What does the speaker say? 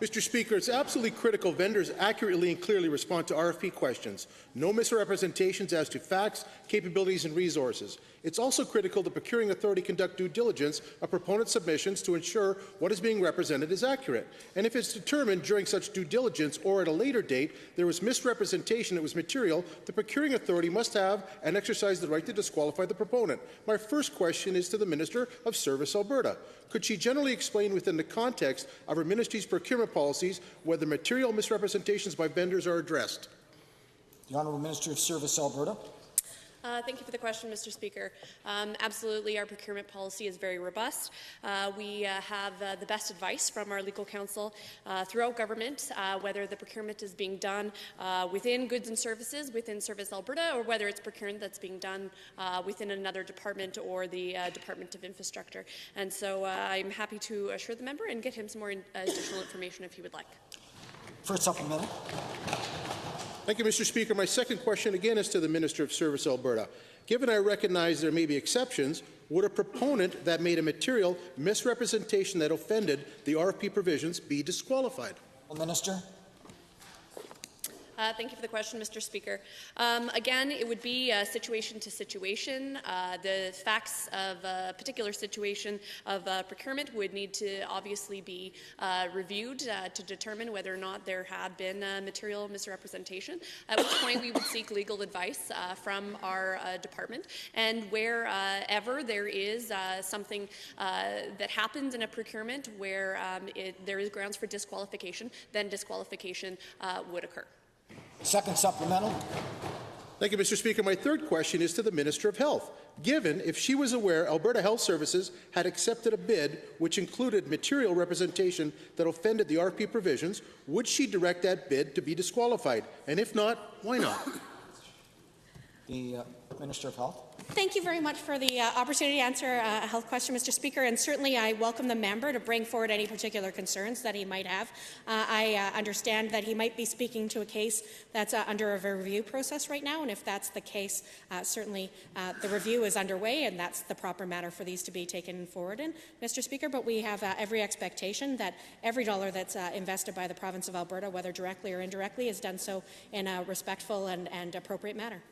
Mr. Speaker, it's absolutely critical vendors accurately and clearly respond to RFP questions. No misrepresentations as to facts, capabilities and resources. It's also critical the procuring authority conduct due diligence of proponent submissions to ensure what is being represented is accurate. And if it's determined during such due diligence or at a later date there was misrepresentation that was material, the procuring authority must have and exercise the right to disqualify the proponent. My first question is to the Minister of Service Alberta. Could she generally explain within the context of her ministry's procurement policies whether material misrepresentations by vendors are addressed? The Honourable Minister of Service Alberta. Thank you for the question, Mr. Speaker. Absolutely, our procurement policy is very robust. We have the best advice from our legal counsel throughout government, whether the procurement is being done within goods and services, within Service Alberta, or whether it's procurement that's being done within another department or the Department of Infrastructure. And so I'm happy to assure the member and get him some more additional information if he would like. First supplemental. Thank you, Mr. Speaker. My second question again is to the Minister of Service Alberta. Given I recognize there may be exceptions, would a proponent that made a material misrepresentation that offended the RFP provisions be disqualified? Minister. Thank you for the question, Mr. Speaker. Again, it would be situation to situation. The facts of a particular situation of procurement would need to obviously be reviewed to determine whether or not there had been material misrepresentation, at which point we would seek legal advice from our department. And wherever there is something that happens in a procurement where there is grounds for disqualification, then disqualification would occur. Second supplemental. Thank you, Mr. Speaker. My third question is to the Minister of Health. Given, if she was aware, Alberta Health Services had accepted a bid which included material representation that offended the RFP provisions, would she direct that bid to be disqualified? And if not, why not? The Minister of Health. Thank you very much for the opportunity to answer a health question, Mr. Speaker, and certainly I welcome the member to bring forward any particular concerns that he might have. I understand that he might be speaking to a case that's under a review process right now, and if that's the case, certainly the review is underway, and that's the proper matter for these to be taken forward in, Mr. Speaker, but we have every expectation that every dollar that's invested by the province of Alberta, whether directly or indirectly, is done so in a respectful and appropriate manner.